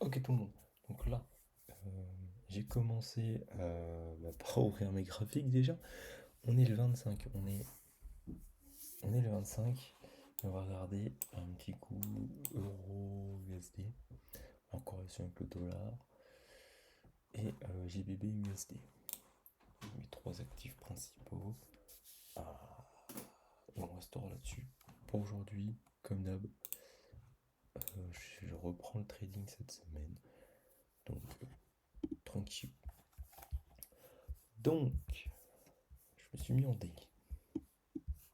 Ok tout le monde. Donc là, j'ai commencé par ouvrir mes graphiques déjà. On est le 25. On est le 25. On va regarder un petit coup euro USD en corrélation avec le dollar et GBP USD. Mes trois actifs principaux. Ah, et on restera là-dessus pour aujourd'hui, comme d'hab. Je reprends le trading cette semaine. Donc tranquille. Donc, je me suis mis en daily.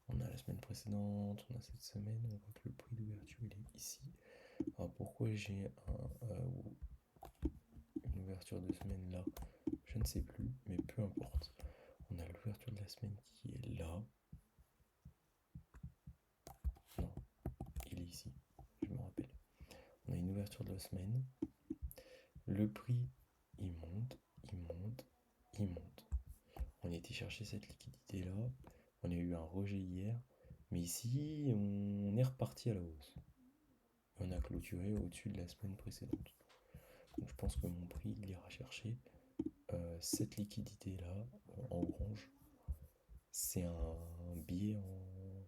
On a la semaine précédente, on a cette semaine, on voit que le prix d'ouverture il est ici. Alors pourquoi j'ai une ouverture de semaine là, je ne sais plus, mais peu importe. On a l'ouverture de la semaine qui est là. Non, il est ici, je me rappelle. On a une ouverture de la semaine. Le prix, il monte, il monte, il monte. On a été chercher cette liquidité là. On a eu un rejet hier. Mais ici, on est reparti à la hausse. On a clôturé au-dessus de la semaine précédente. Donc je pense que mon prix, il ira chercher cette liquidité là en orange. C'est un billet en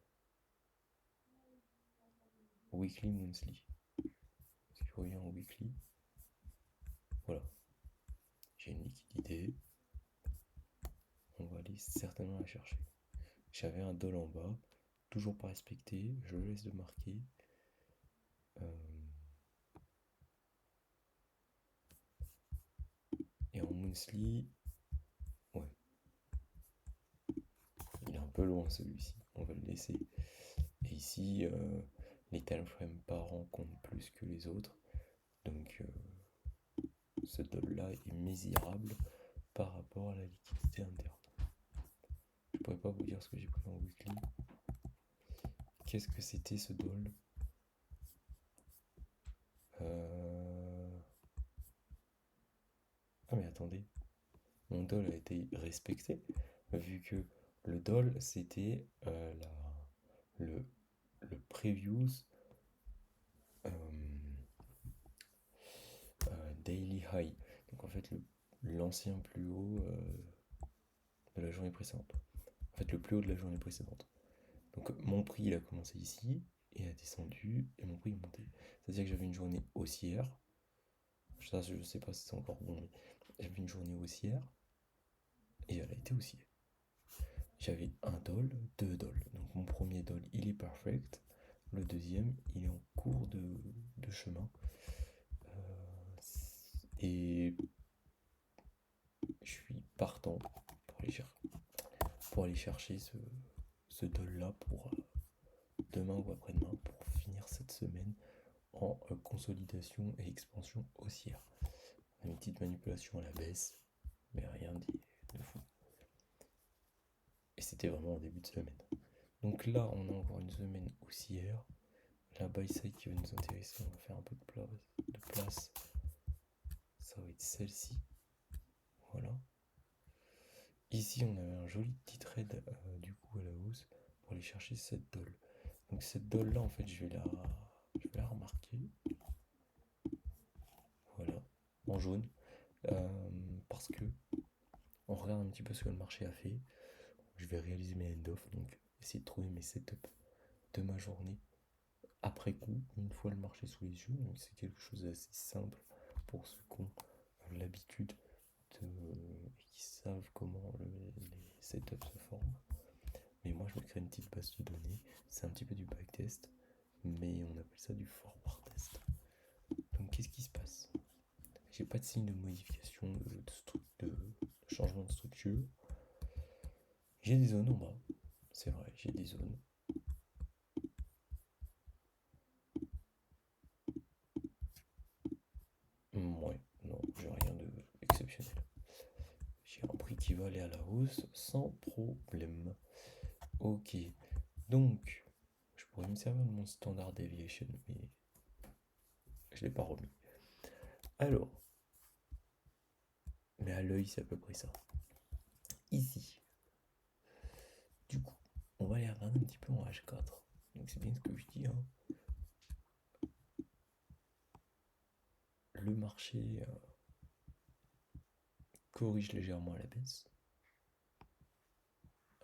weekly monthly. Si je reviens en weekly, voilà. J'ai une liquidité. On va aller certainement la chercher. J'avais un doll en bas, toujours pas respecté. Je le laisse de marquer. Et en monthly, ouais. Il est un peu loin celui-ci. On va le laisser. Et ici, les time frames par an comptent plus que les autres. Donc ce doll là est misérable par rapport à la liquidité interne. Je pourrais pas vous dire ce que j'ai pris en weekly. Qu'est-ce que c'était ce doll? Ah mais attendez, mon doll a été respecté vu que le doll c'était le, le previous daily high. Donc en fait l'ancien plus haut de la journée précédente. En fait le plus haut de la journée précédente. Donc mon prix il a commencé ici et a descendu et mon prix est monté. C'est-à-dire que j'avais une journée haussière. Ça je sais pas si c'est encore bon, mais j'avais une journée haussière et elle a été haussière. J'avais un doll, deux dolls. Donc mon premier doll il est perfect. Le deuxième il est en cours de chemin. Et je suis partant pour aller chercher ce doll là pour demain ou après-demain pour finir cette semaine en consolidation et expansion haussière. On a une petite manipulation à la baisse, mais rien de fou. Et c'était vraiment en début de semaine. Donc là, on a encore une semaine haussière. La buy side qui va nous intéresser, on va faire un peu de place. Ça va être celle-ci. Voilà. Ici, on avait un joli petit trade du coup à la hausse pour aller chercher cette doll. Donc cette doll là, en fait, je vais la remarquer. Voilà, en jaune. Parce que on regarde un petit peu ce que le marché a fait. Je vais réaliser mes end-off, donc essayer de trouver mes setups de ma journée après coup, une fois le marché sous les yeux. Donc c'est quelque chose d'assez simple pour ceux qui ont l'habitude et qui savent comment les setups se forment. Mais moi je me crée une petite base de données. C'est un petit peu du backtest, mais on appelle ça du forward test. Donc qu'est-ce qui se passe? J'ai pas de signe de modification, de changement de structure. J'ai des zones en bas, c'est vrai, j'ai des zones. Ouais, non, j'ai rien d'exceptionnel. J'ai un prix qui va aller à la hausse sans problème. Ok, donc je pourrais me servir de mon standard deviation, mais je l'ai pas remis. Alors, mais à l'œil, c'est à peu près ça. Ici, du coup, on va aller regarder un petit peu en H4. Donc c'est bien ce que je dis, hein. le marché corrige légèrement à la baisse.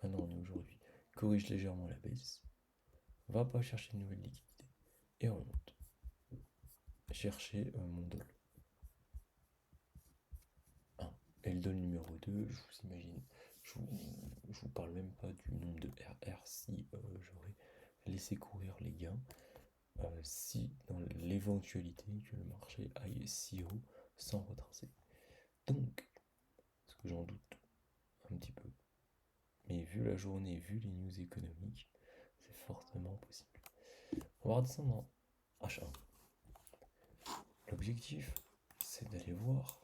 Ah non, on est aujourd'hui. Corrige légèrement à la baisse. Va pas chercher une nouvelle liquidité. Et remonte. Chercher mon dol. 1. Et le dol numéro 2, je vous imagine. Je vous parle même pas du nombre de RR si j'aurais laissé courir les gains. Si dans l'éventualité que le marché aille si haut sans retracer. Donc, parce que j'en doute un petit peu, mais vu la journée, vu les news économiques, c'est fortement possible. On va redescendre en H1. L'objectif, c'est d'aller voir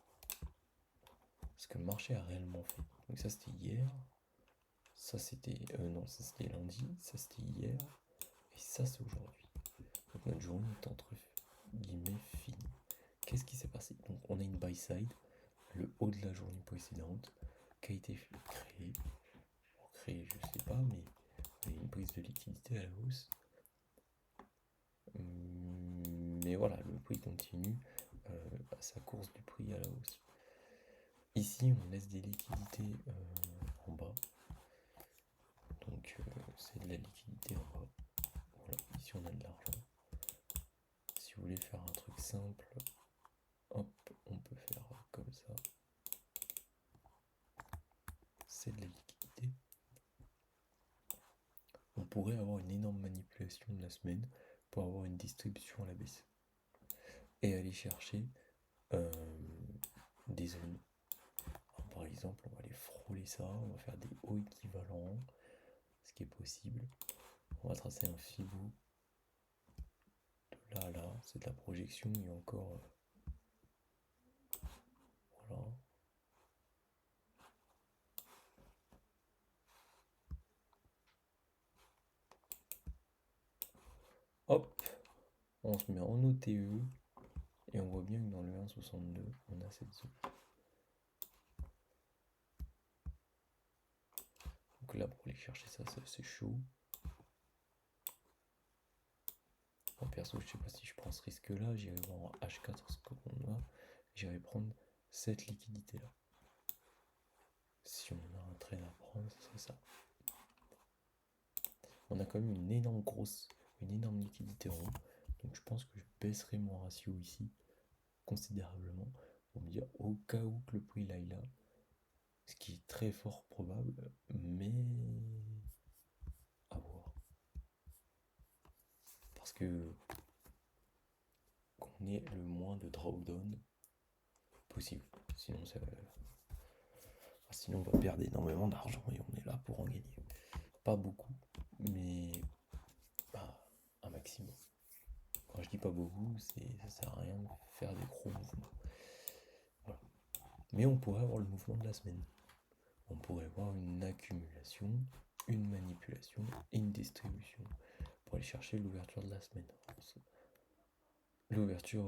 ce que le marché a réellement fait. Donc ça c'était hier, ça c'était non, ça c'était lundi, ça c'était hier, et ça c'est aujourd'hui. Donc notre journée est entre guillemets finie. Qu'est-ce qui s'est passé? Donc on a une buy side, le haut de la journée précédente, qui a été créé. Créé, je sais pas, mais il y a une prise de liquidité à la hausse. Mais voilà, le prix continue à sa course du prix à la hausse. Ici, on laisse des liquidités en bas. Donc, c'est de la liquidité en bas. Voilà, ici on a de l'argent. Si vous voulez faire un truc simple, hop, on peut faire comme ça. C'est de la liquidité. On pourrait avoir une énorme manipulation de la semaine pour avoir une distribution à la baisse. Et aller chercher des zones. Alors, par exemple, on va aller frôler ça, on va faire des hauts équivalents, ce qui est possible. On va tracer un Fibo de là à là, c'est de la projection, il y a encore... voilà. Hop, on se met en OTE, et on voit bien que dans le 1,62, on a cette zone. Donc là, pour aller chercher ça, c'est chaud. En perso, je sais pas si je prends ce risque-là, j'irai voir en H4 ce qu'on a, j'irai prendre cette liquidité-là. Si on a un train à prendre, ce serait ça. On a quand même une énorme liquidité en haut. Donc je pense que je baisserai mon ratio ici considérablement pour me dire au cas où que le prix aille là, ce qui est très fort probable, mais à voir. Parce que qu'on ait le moins de drawdown possible. Sinon on va perdre énormément d'argent et on est là pour en gagner. Pas beaucoup, mais un maximum. Quand je dis pas beaucoup, ça sert à rien de faire des gros mouvements. Voilà. Mais on pourrait avoir le mouvement de la semaine. On pourrait avoir une accumulation, une manipulation et une distribution pour aller chercher l'ouverture de la semaine. L'ouverture...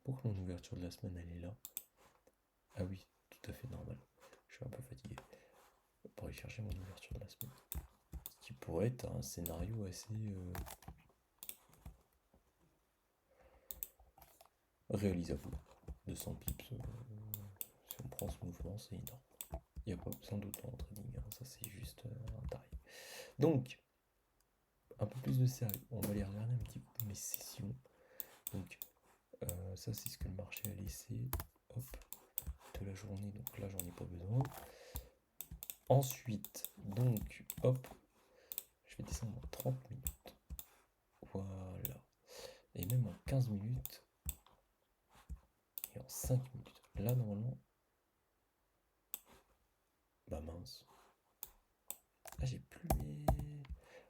pourquoi mon ouverture de la semaine elle est là? Ah oui, tout à fait normal. Je suis un peu fatigué. Pour aller chercher mon ouverture de la semaine. Ce qui pourrait être un scénario assez... réalisable. 200 pips, si on prend ce mouvement, c'est énorme. Il n'y a pas besoin d'autant en trading, hein, ça c'est juste un tarif. Donc, un peu plus de sérieux, on va aller regarder un petit peu mes sessions. Donc, ça c'est ce que le marché a laissé, hop, de la journée, donc là j'en ai pas besoin. Ensuite, donc, hop, je vais descendre en 30 minutes. Voilà. Et même en 15 minutes. Et en 5 minutes. Là, normalement... bah mince. Ah, j'ai plus mes...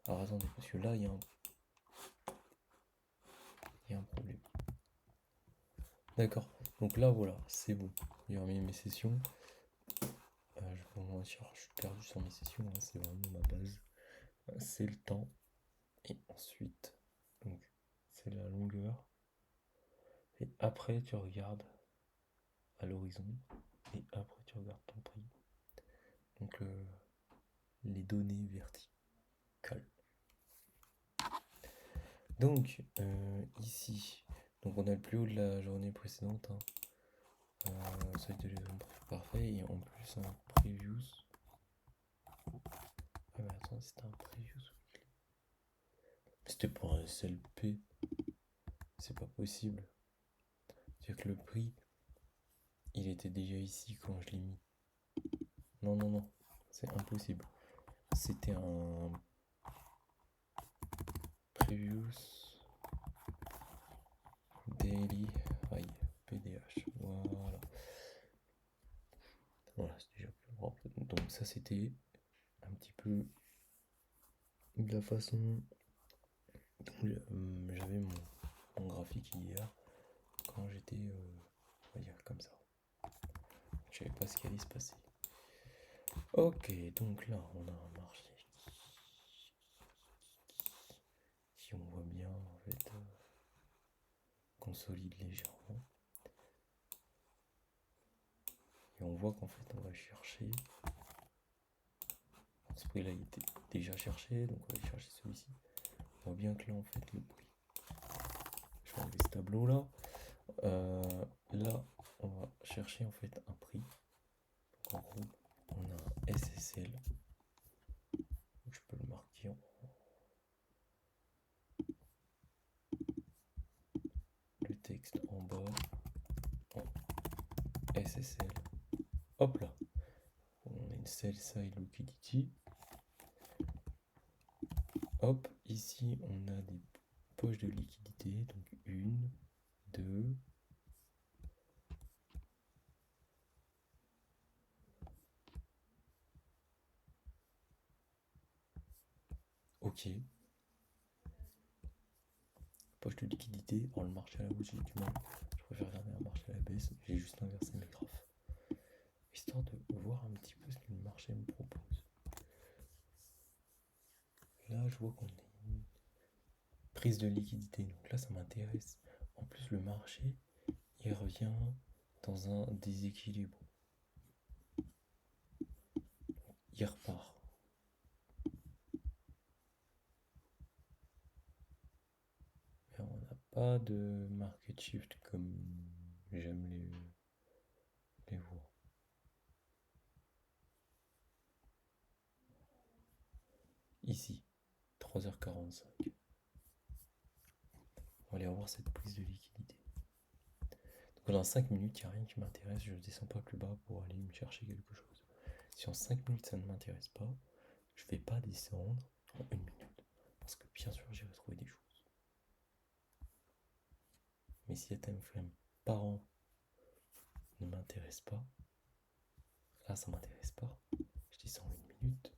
Alors attendez, parce que là, il y a un problème. D'accord. Donc là, voilà, c'est bon. J'ai remis mes sessions. Je vais pas vous mentir, je suis perdu sur mes sessions. Hein, c'est vraiment ma base. C'est le temps. Et ensuite, donc, c'est la longueur. Et après, tu regardes à l'horizon. Et après, tu regardes ton prix. Donc, les données verticales. Donc, ici, Donc on a le plus haut de la journée précédente, hein. Seuil de livraison parfait, et en plus un previews. Ah mais attends, c'était un previews. C'était pour un SLP. C'est pas possible. C'est-à-dire que le prix, il était déjà ici quand je l'ai mis. Non, non, non, c'est impossible. C'était un previews daily high PDH. Voilà. Voilà, c'est déjà plus propre. Donc ça, c'était un petit peu de la façon dont j'avais mon graphique hier quand j'étais, on va dire comme ça. Je savais pas ce qui allait se passer. Ok, donc là, on a un marché qui on voit bien, en fait, consolide légèrement. Et on voit qu'en fait, on va chercher. Ce prix-là, il était déjà cherché, donc on va aller chercher celui-ci. On voit bien que là, en fait, le prix. Je vais enlever ce tableau-là. Là, on va chercher, en fait, un prix. Donc, en gros, on a un SSL. Donc, je peux le marquer le texte en bas. En SSL. Hop là. On a une sell side liquidity. Hop, ici on a des poches de liquidité, donc 1, 2, ok. Poche de liquidité, alors le marché à la hausse, j'ai du mal. Je préfère regarder un marché à la baisse, j'ai juste inversé mes graphes. Histoire de voir un petit peu ce que le marché me propose. Là, je vois qu'on a une prise de liquidité, donc là ça m'intéresse. En plus, le marché, il revient dans un déséquilibre. Il repart. Mais on n'a pas de market shift comme j'aime les voir. Ici, 3h45. On va aller revoir cette prise de liquidité. Donc dans 5 minutes, il n'y a rien qui m'intéresse, je ne descends pas plus bas pour aller me chercher quelque chose. Si en 5 minutes ça ne m'intéresse pas, je ne vais pas descendre en 1 minute. Parce que bien sûr, j'ai retrouvé des choses. Mais si la time frame par an ne m'intéresse pas, là ça m'intéresse pas, je descends en 1 minute.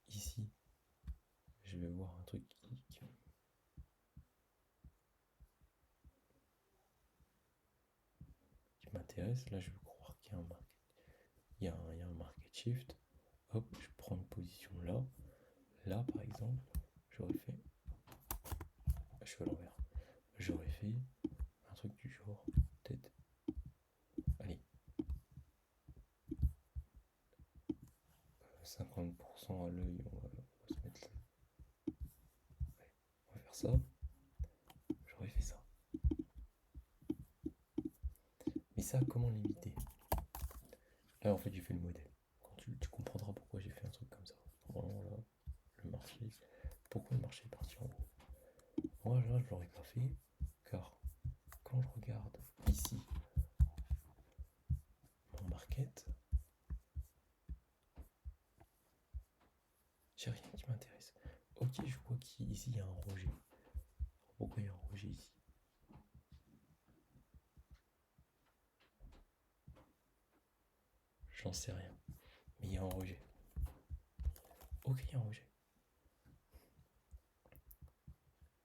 Ici, je vais voir un truc qui m'intéresse. Là, je vais croire qu'il y a un market shift. Hop, je prends une position là. Là, par exemple, j'aurais fait. Je suis à l'envers. J'aurais fait un truc du genre, peut-être. Allez. 50% à l'œil, on va se mettre là. Allez, on va faire ça. J'aurais fait ça. Mais ça, comment limiter? Là, en fait, j'ai fait le modèle. Quand tu comprendras pourquoi j'ai fait un truc comme ça. Vraiment, là, le marché. Pourquoi le marché est parti en haut? Moi, là, je l'aurais pas fait, car quand je regarde ici mon market, j'ai rien qui m'intéresse. Ok, je vois qu'ici il y a un rejet. Pourquoi il y a un rejet ici? J'en sais rien. Mais il y a un rejet. Ok, il y a un rejet.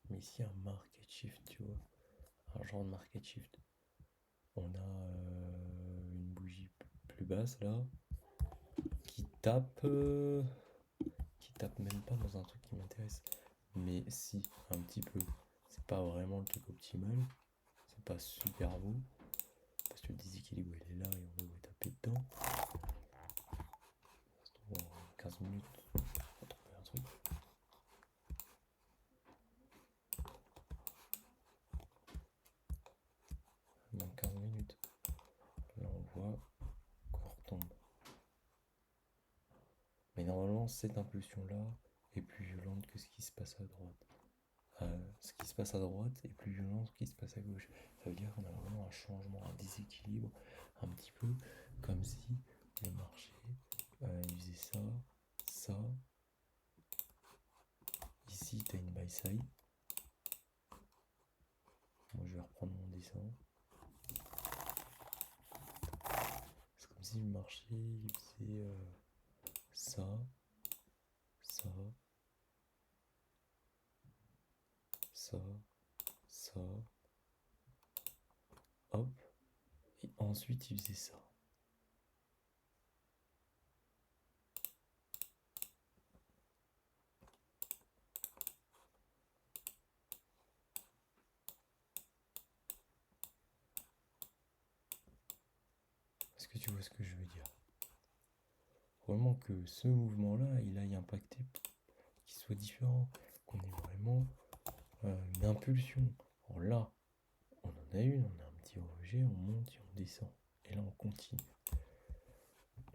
Mais ici, il y a un market shift, tu vois. Un genre de market shift. On a une bougie plus basse là. Qui tape. Qui tape même pas dans un truc qui m'intéresse. Mais si, un petit peu. C'est pas vraiment le truc optimal. C'est pas super beau. Parce que le déséquilibre il est là et on va taper dedans. Dans 15 minutes, on va trouver un truc. cette impulsion-là est plus violente que ce qui se passe à droite. Ce qui se passe à droite est plus violent que ce qui se passe à gauche. Ça veut dire qu'on a vraiment un changement, un déséquilibre, un petit peu comme si le marché il faisait ça, ça. Ici, tu as une buy side. Moi, je vais reprendre mon dessin. C'est comme si le marché il faisait ça, ça, ça, ça, hop, et ensuite il faisait ça. Est-ce que tu vois ce que je veux dire? Vraiment que ce mouvement-là, il aille impacter, qu'il soit différent, qu'on ait vraiment une impulsion. Alors là, on en a une, on a un petit rejet, on monte et on descend. Et là, on continue.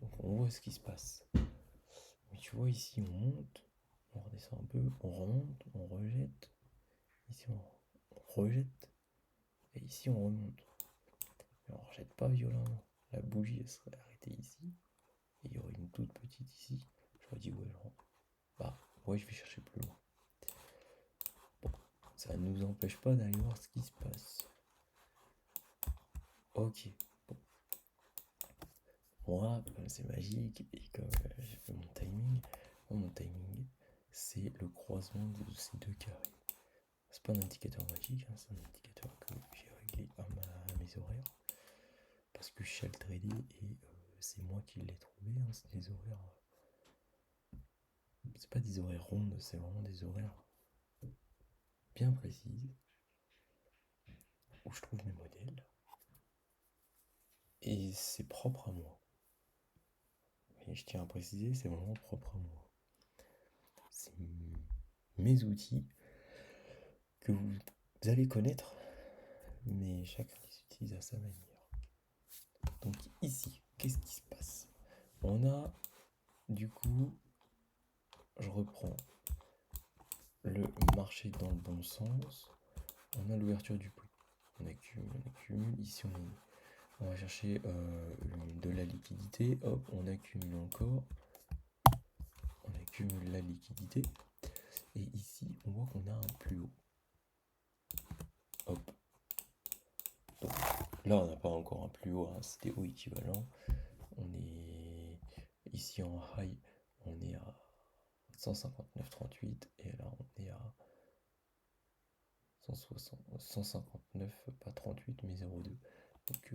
Donc on voit ce qui se passe. Mais tu vois, ici, on monte, on redescend un peu, on remonte, on rejette. Ici, on rejette. Et ici, on remonte. Mais on ne rejette pas violemment. La bougie, elle serait arrêtée ici. Et il y aurait une toute petite ici. J'aurais dit, ouais, genre, bah, ouais, je vais chercher plus loin. Bon, ça ne nous empêche pas d'aller voir ce qui se passe. Ok, bon. Moi, comme c'est magique et comme j'ai fait mon timing, c'est le croisement de ces deux carrés. C'est pas un indicateur magique, hein, c'est un indicateur que j'ai réglé à mes horaires. Parce que je sais le trader et c'est moi qui l'ai trouvé, hein, c'est des horaires. C'est pas des horaires rondes, c'est vraiment des horaires bien précises où je trouve mes modèles. Et c'est propre à moi. Et je tiens à préciser, c'est vraiment propre à moi. C'est mes outils que vous allez connaître, mais chacun les utilise à sa manière. Donc ici, qu'est-ce qui se passe? On a, du coup, je reprends le marché dans le bon sens. On a l'ouverture du prix. On accumule. Ici, on va chercher de la liquidité. Hop, on accumule encore. On accumule la liquidité. Et ici, on voit qu'on a un plus haut. Hop. Donc, là, on n'a pas encore un plus haut, hein, c'est des hauts équivalents. On est ici en high, on est à 159,38 et là, on est à 159, pas 38, mais 0,2. Donc,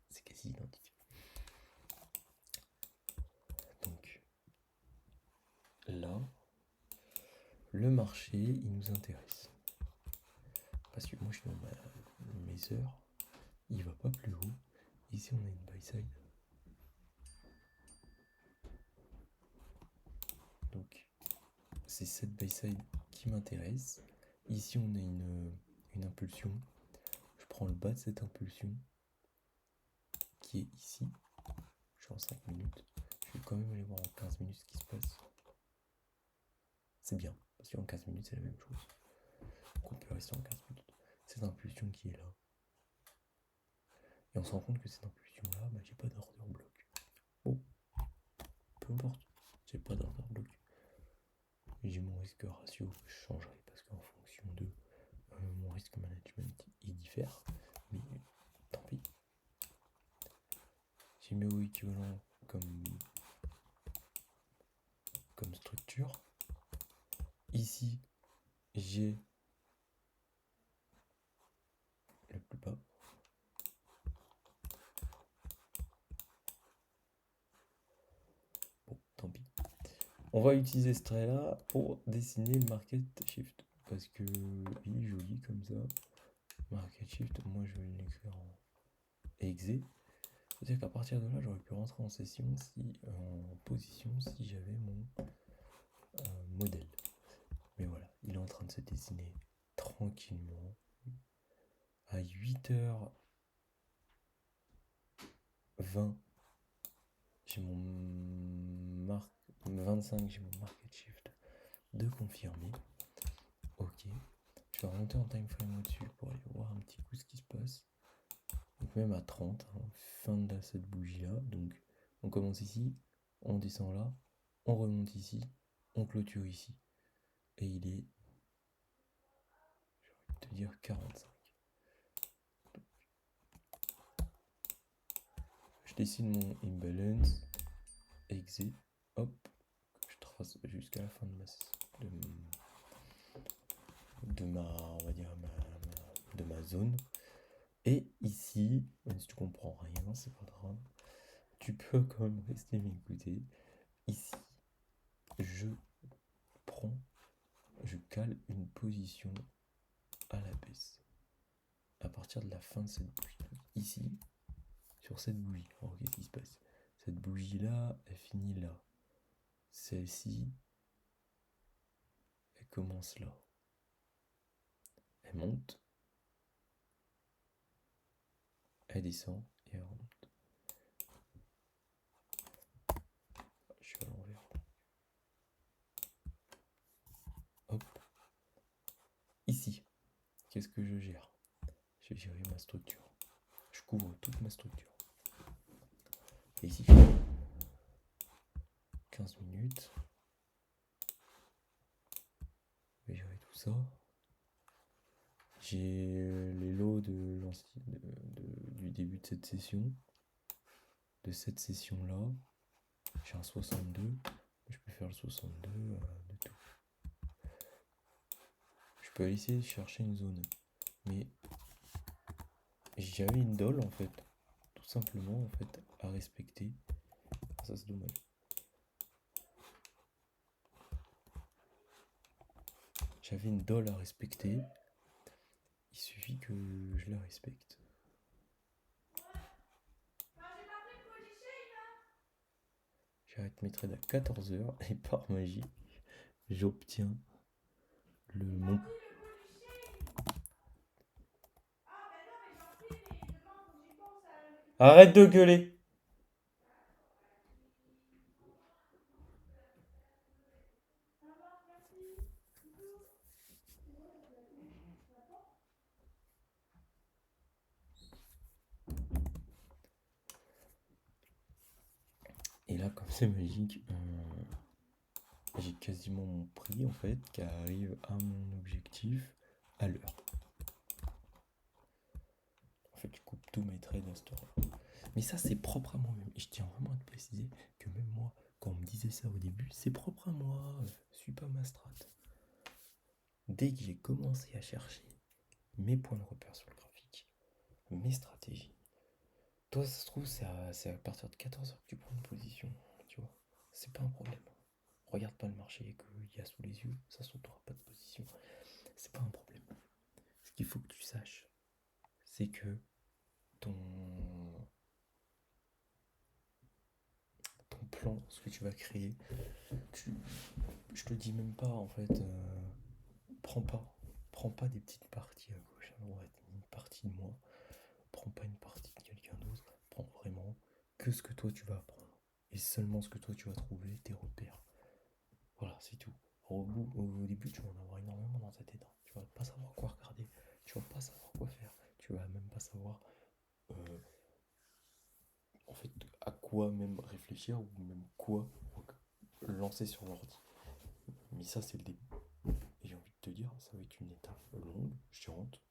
c'est quasi identique. Donc, là, le marché, il nous intéresse. Parce que moi, je suis dans mes heures, il va pas plus haut. Ici, on a une buy side. Donc, c'est cette buy side qui m'intéresse. Ici, on a une impulsion. Je prends le bas de cette impulsion qui est ici. Je suis en 5 minutes. Je vais quand même aller voir en 15 minutes ce qui se passe. C'est bien, parce qu'en 15 minutes, c'est la même chose. Donc on peut rester en 15 minutes. Cette impulsion qui est là. Et on se rend compte que cette impulsion-là, bah, j'ai pas d'order bloc. Bon, peu importe, j'ai pas d'order bloc. J'ai mon risque ratio que je changerai parce qu'en fonction de mon risque management, il diffère. Mais tant pis. J'ai mes hauts équivalents comme structure. Ici, j'ai le plus bas. Bon, tant pis. On va utiliser ce trait là pour dessiner le market shift. Parce que il est joli comme ça. Market shift, moi je vais l'écrire en exe. C'est-à-dire qu'à partir de là, j'aurais pu rentrer en session en position si j'avais mon modèle. Mais voilà, il est en train de se dessiner tranquillement. À 8h20, j'ai mon 25, j'ai mon market shift de confirmer. Ok. Je vais remonter en time frame au-dessus pour aller voir un petit coup ce qui se passe. Donc même à 30, hein, fin de cette bougie là. Donc on commence ici, on descend là, on remonte ici, on clôture ici. Et il est, j'ai envie de te dire, 45. Je dessine mon imbalance, exit, hop, je trace jusqu'à la fin de ma, on va dire, de ma zone. Et ici, même si tu comprends rien, c'est pas grave, tu peux quand même rester m'écouter. Ici, je prends, je cale une position à la baisse à partir de la fin de cette bougie. Ici, sur cette bougie, alors qu'est-ce qui se passe? Cette bougie là, elle finit là. Celle-ci, elle commence là. Elle monte, elle descend et elle remonte. Je suis à l'envers. Hop. Ici, qu'est-ce que je gère? Je vais gérer ma structure. Je couvre toute ma structure. Et ici, je fais 15 minutes. Je vais gérer tout ça. J'ai les lots du début de cette session. De cette session-là. J'ai un 62. Je peux faire le 62 de tout. Je peux essayer de chercher une zone. Mais j'avais une dolle en fait. Tout simplement en fait à respecter. Ça c'est dommage. J'avais une dolle à respecter. Il suffit que je la respecte. J'arrête mes trades à 14h et par magie, j'obtiens mon... Arrête de gueuler! Et là, comme c'est magique, j'ai quasiment mon prix en fait qui arrive à mon objectif à l'heure. En fait, je coupe tous mes trades à cette heure-là. Mais ça, c'est propre à moi-même. Et je tiens vraiment à te préciser que même moi, quand on me disait ça au début, c'est propre à moi. Suis pas ma strat. Dès que j'ai commencé à chercher mes points de repère sur le graphique, mes stratégies, toi, ça se trouve, c'est à partir de 14h que tu prends une position. Tu vois, c'est pas un problème. Regarde pas le marché qu'il y a sous les yeux, ça se trouve, t'auras pas de position. C'est pas un problème. Ce qu'il faut que tu saches, c'est que ton plan, ce que tu vas créer, je te dis même pas en fait, prends pas des petites parties à gauche, à droite, une partie de moi, prends pas une partie de quelqu'un d'autre, prends vraiment que ce que toi tu vas apprendre et seulement ce que toi tu vas trouver, tes repères. Voilà, c'est tout. Au début, tu vas en avoir énormément dans ta tête. Tu vas pas savoir quoi regarder, tu vas pas savoir quoi faire, tu vas même pas savoir en fait à quoi même réfléchir ou même quoi lancer sur l'ordi. Mais ça, c'est le début. Et j'ai envie de te dire, ça va être une étape longue, chiante.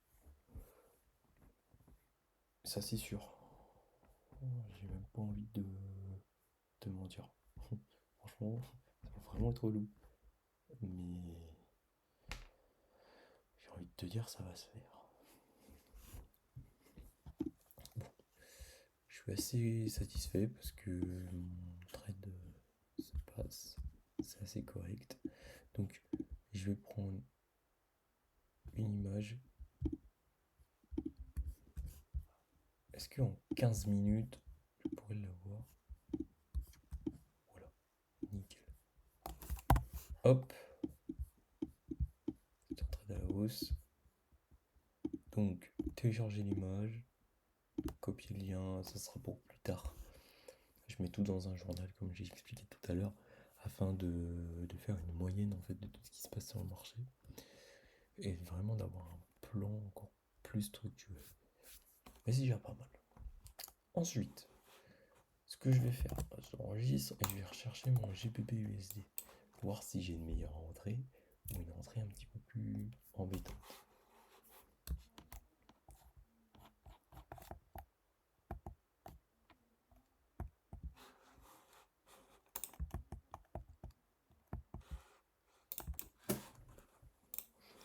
Ça, c'est sûr. J'ai même pas envie de te mentir. Franchement, ça va vraiment être relou. Mais j'ai envie de te dire, ça va se faire. Bon, je suis assez satisfait parce que mon trade se passe. C'est assez correct. Donc, je vais prendre une image. Est-ce qu'en 15 minutes, je pourrais l'avoir? Voilà, nickel. Hop, c'est un trade à la hausse. Donc, télécharger l'image, copier le lien, ça sera pour plus tard. je mets tout dans un journal, comme j'ai expliqué tout à l'heure, afin de faire une moyenne en fait de tout ce qui se passe sur le marché et vraiment d'avoir un plan encore plus structuré. Mais c'est déjà pas mal. Ensuite, ce que je vais faire, j'enregistre et je vais rechercher mon GBP USD, voir si j'ai une meilleure entrée ou une entrée un petit peu plus embêtante.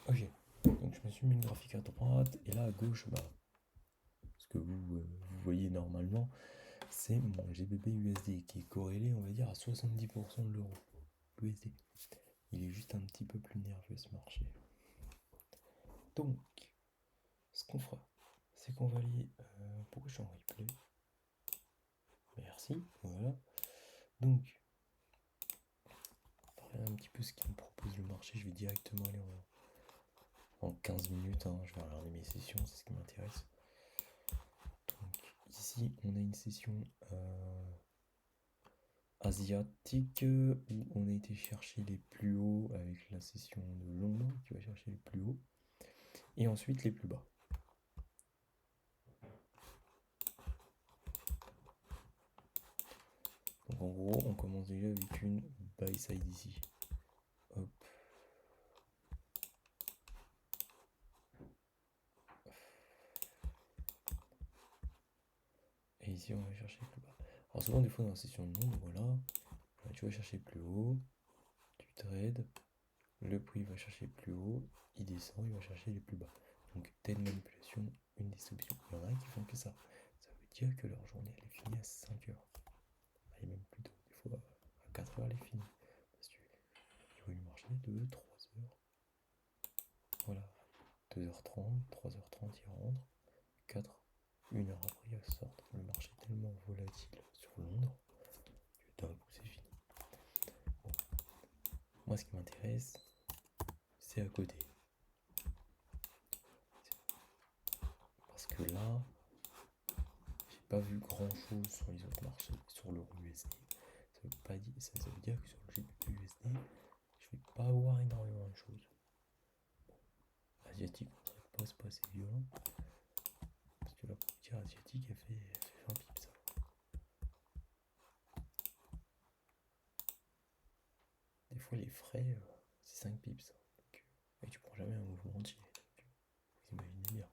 Ok, donc je me suis mis une graphique à droite et là à gauche, ce que vous voyez normalement, c'est mon GBP USD qui est corrélé, on va dire, à 70% de l'euro USD. Il est juste un petit peu plus nerveux ce marché. Donc, ce qu'on fera, c'est qu'on va aller. Pourquoi je suis en replay? Merci, voilà. Donc, un petit peu ce qu'il me propose le marché, je vais directement aller en 15 minutes, hein. Je vais regarder mes sessions, c'est ce qui m'intéresse. Donc ici on a une session asiatique où on a été chercher les plus hauts avec la session de Londres qui va chercher les plus hauts et ensuite les plus bas. Donc en gros on commence déjà avec une buy side ici. Hop. Et ici on va chercher plus bas. Alors souvent des fois dans la session de Londres, voilà, tu vas chercher plus haut, tu trades, le prix va chercher plus haut, il descend, il va chercher les plus bas. Donc t'as une manipulation, une distribution. Il y en a qui font que ça. Ça veut dire que leur journée elle est finie à 5 heures. Elle est même plus tôt, des fois à 4 heures elle est finie. Parce qu'il va lui marcher 2, 3 heures. Voilà. 2h30, 3h30 il rentre. 4, 1 heure après il sort. Le marché est tellement volatile sur Londres que d'un coup c'est fini. Bon. Moi ce qui m'intéresse, c'est à côté. Parce que là, j'ai pas vu grand chose sur les autres marchés, sur l'euro USD. Ça veut dire que sur le GBP USD, je vais pas avoir énormément de choses. Bon, asiatique, on dirait pas se passer violent. Parce que là, pour dire asiatique, elle fait 20 pips. Ça. Des fois, les frais, c'est 5 pips. Donc, et tu prends jamais un mouvement entier. Donc, vous imaginez bien.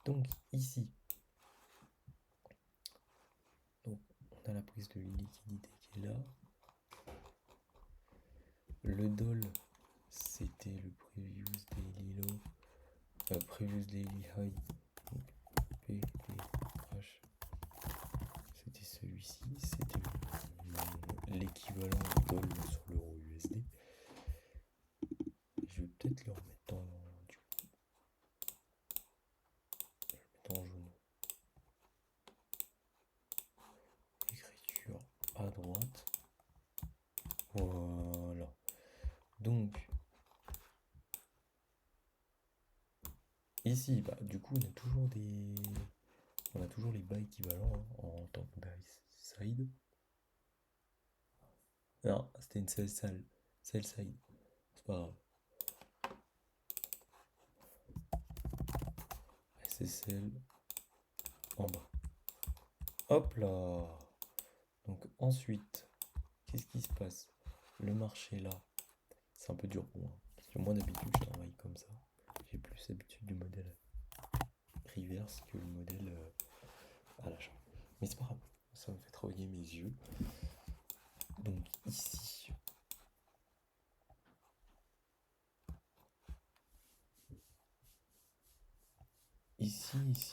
Donc, ici, donc, on a la prise de liquidité qui est là. Le doll, c'était le previous daily low, previous daily high, PDH, c'était celui-ci, c'était l'équivalent du doll sur l'euro USD. Je vais peut-être le remettre dans du coup, je vais le mettre en jaune. Écriture à droite. Voilà. Donc ici, du coup, on a toujours les bas équivalents hein, en tant que buy side. Non, c'était une sell side. C'est pas grave. SSL en bas. Hop là. Donc ensuite, qu'est-ce qui se passe? Le marché là, c'est un peu dur pour moi. Parce que moi d'habitude je travaille comme ça. J'ai plus l'habitude du modèle reverse que le modèle à l'achat. Mais c'est pas grave, ça me fait travailler mes yeux. Donc ici,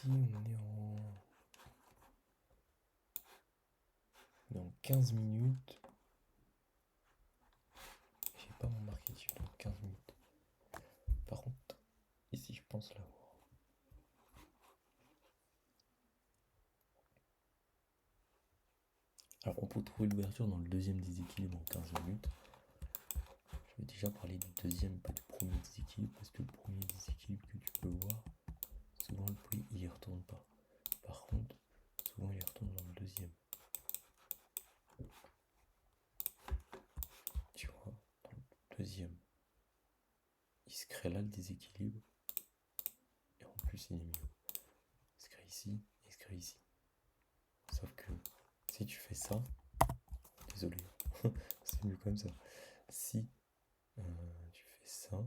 on est en 15 minutes. J'ai pas mon marketing dans 15 minutes. Par contre, ici je pense l'avoir. Alors on peut trouver l'ouverture dans le deuxième déséquilibre en 15 minutes. Je vais déjà parler du deuxième, pas du premier déséquilibre, parce que le premier déséquilibre que tu peux voir, souvent le prix il y retourne pas. Par contre, souvent il y retourne dans le deuxième. il se crée là le déséquilibre. Et en plus, il est mieux. Il se crée ici, il se crée ici. Sauf que si tu fais ça, désolé, c'est mieux comme ça. Si tu fais ça,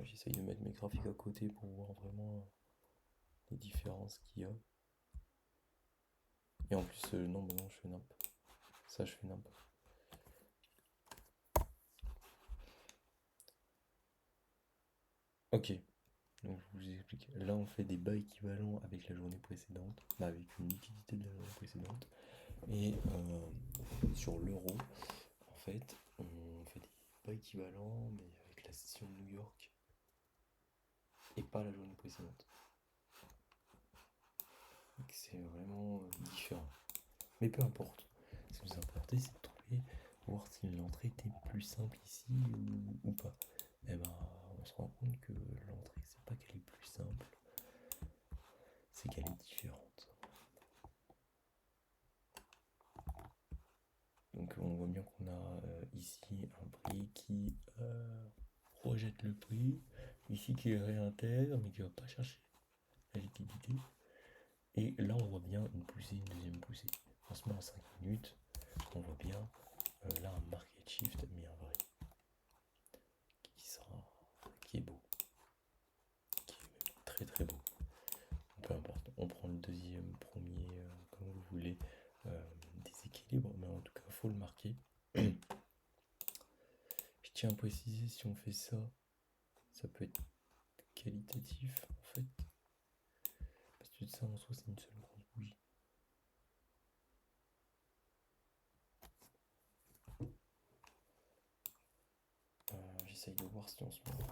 j'essaye de mettre mes graphiques à côté pour voir vraiment les différences qu'il y a. Et en plus, non, bah non, je fais nimp. Ça, je fais nimp. Ok, donc je vous explique. Là, on fait des bas équivalents avec la journée précédente, avec une liquidité de la journée précédente. Et sur l'euro, en fait, on fait des bas équivalents, mais avec la session de New York et pas la journée précédente. Donc c'est vraiment différent. Mais peu importe. Ce qui nous importait, c'est de trouver, voir si l'entrée était plus simple ici ou pas. Et ben, on se rend compte que l'entrée, c'est pas qu'elle est plus simple, c'est qu'elle est différente. Donc on voit bien qu'on a ici un prix qui rejette le prix, ici qui réintègre mais qui va pas chercher la liquidité. Et là on voit bien une poussée, une deuxième poussée. On se met en 5 minutes, on voit bien là un market shift mais un vrai qui est beau, qui est très très beau. Peu importe, on prend le deuxième, premier, comme vous voulez, déséquilibre, mais en tout cas faut le marquer. Je tiens à préciser, si on fait ça, ça peut être qualitatif en fait, parce que ça en soi c'est une seule grosse bougie. J'essaye de voir si on se met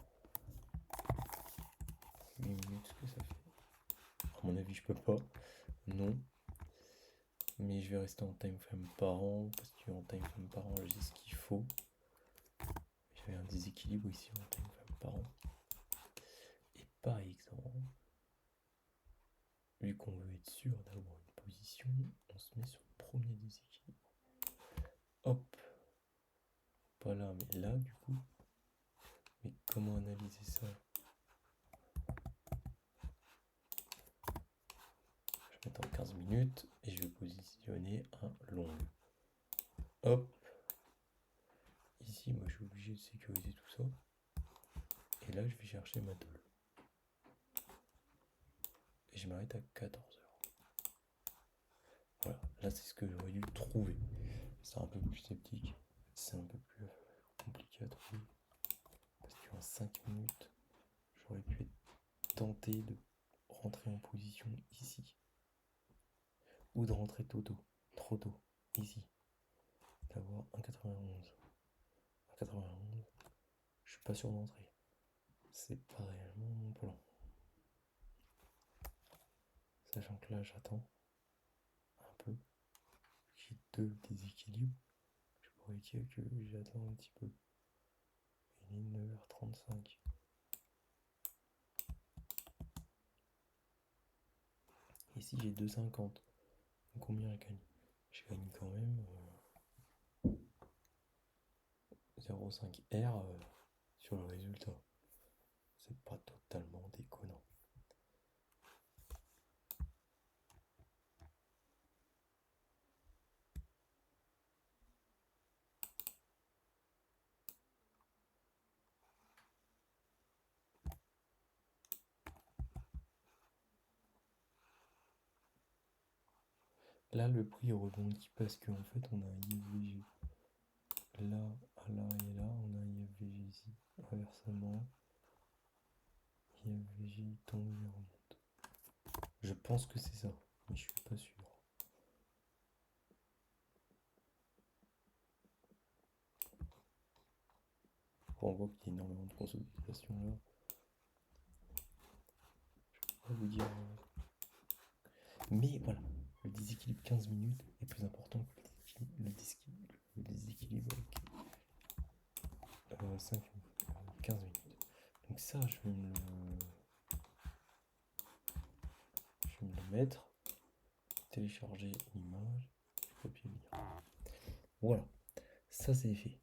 8 minutes ce que ça fait. À mon avis je peux pas, non. Mais je vais rester en time frame par an, parce qu'en time frame par an j'ai ce qu'il faut. J'avais un déséquilibre ici en time frame par an. Et par exemple, vu qu'on veut être sûr d'avoir une position, on se met sur le premier déséquilibre. Hop. Pas là, mais là du coup. Mais comment analyser ça? Je vais mettre en 15 minutes et je vais positionner un long. Hop. Ici, moi je suis obligé de sécuriser tout ça. Et là, je vais chercher ma tôle. Et je m'arrête à 14h. Voilà, là c'est ce que j'aurais dû trouver. C'est un peu plus sceptique. C'est un peu plus compliqué à trouver. Parce qu'en 5 minutes, j'aurais pu être tenté de rentrer en position ici. Ou de rentrer trop tôt, ici. D'avoir 1,91. 1,91, je suis pas sûr d'entrer. C'est pas réellement mon plan. Sachant que là, j'attends un peu. J'ai deux déséquilibres. Je pourrais dire que j'attends un petit peu. Il est 9h35. Ici, j'ai 2,50. Donc combien je gagne? Je gagne quand même 0,5 R sur le résultat. C'est pas totalement déconnant. Là, le prix rebondit parce qu'en fait, on a un IFVG. Là, là et là, on a un IFVG ici. Inversement, IFVG tombe et remonte. Je pense que c'est ça, mais je suis pas sûr. On voit qu'il y a énormément de consolidation là. Je peux pas vous dire. Mais voilà, le déséquilibre 15 minutes est plus important que le déséquilibre avec 5 minutes, 15 minutes. Donc ça, je vais me le mettre. télécharger l'image, copier le lien. Voilà, ça c'est fait.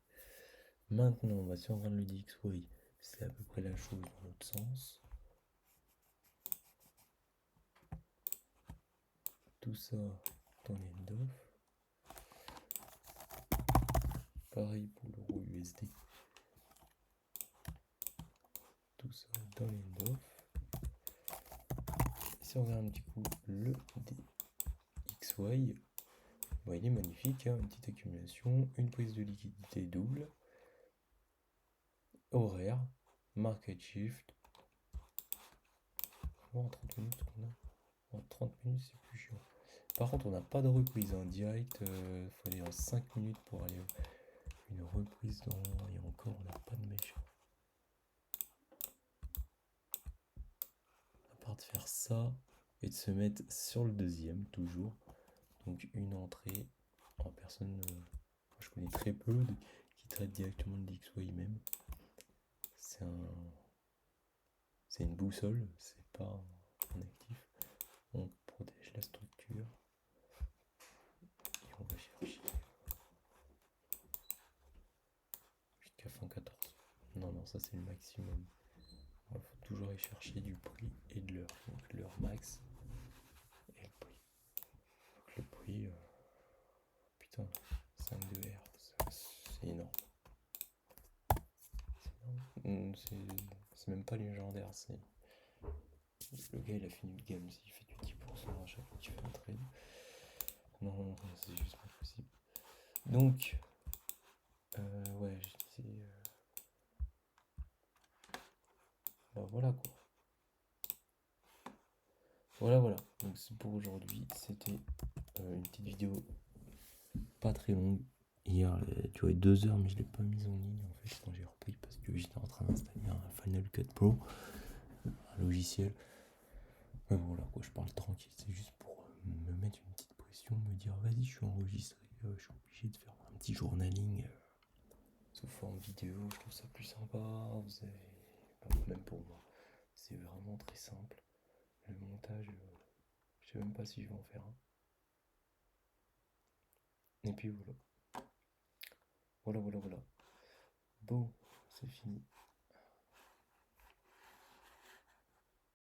Maintenant, bah, si on regarde le DXY, c'est à peu près la chose dans l'autre sens. Tout ça dans l'end-off. Pareil pour l'euro USD. Tout ça dans l'end-off. Si on regarde un petit coup le DXY, bah, il est magnifique, hein, une petite accumulation, une prise de liquidité double, horaire, market shift. En 30 minutes qu'on a. En 30 minutes c'est plus chiant. Par contre on n'a pas de reprise en direct, faut aller en 5 minutes pour aller une reprise dans. Et encore on n'a pas de méchant. À part de faire ça et de se mettre sur le deuxième toujours. Donc une entrée en personne. Moi, je connais très peu qui traitent directement le DXY même. C'est une boussole, c'est pas un actif. On protège la structure. Et on va chercher jusqu'à fin 14. Non, ça c'est le maximum. Il faut toujours aller chercher du prix et de l'heure. Donc l'heure max et le prix. Donc le prix, putain, 5 de R, c'est énorme. C'est même pas légendaire, c'est. Le gars il a fini le game, s'il fait du 10% à chaque fois qu'il fait un trade. Non, c'est juste pas possible. Donc, ouais, je disais. Bah voilà quoi. Voilà. Donc c'est pour aujourd'hui. C'était une petite vidéo pas très longue. Hier, elle a duré 2 heures, mais je l'ai pas mise en ligne en fait quand j'ai repris parce que j'étais en train d'installer un Final Cut Pro, un logiciel. Mais voilà quoi, je parle tranquille. C'est juste pour me mettre une petite pression, me dire vas-y, je suis enregistré, je suis obligé de faire un petit journaling sous forme vidéo. Je trouve ça plus sympa. Vous avez, même pour moi, c'est vraiment très simple. Le montage, je sais même pas si je vais en faire un. Et puis voilà. Voilà. Bon, c'est fini.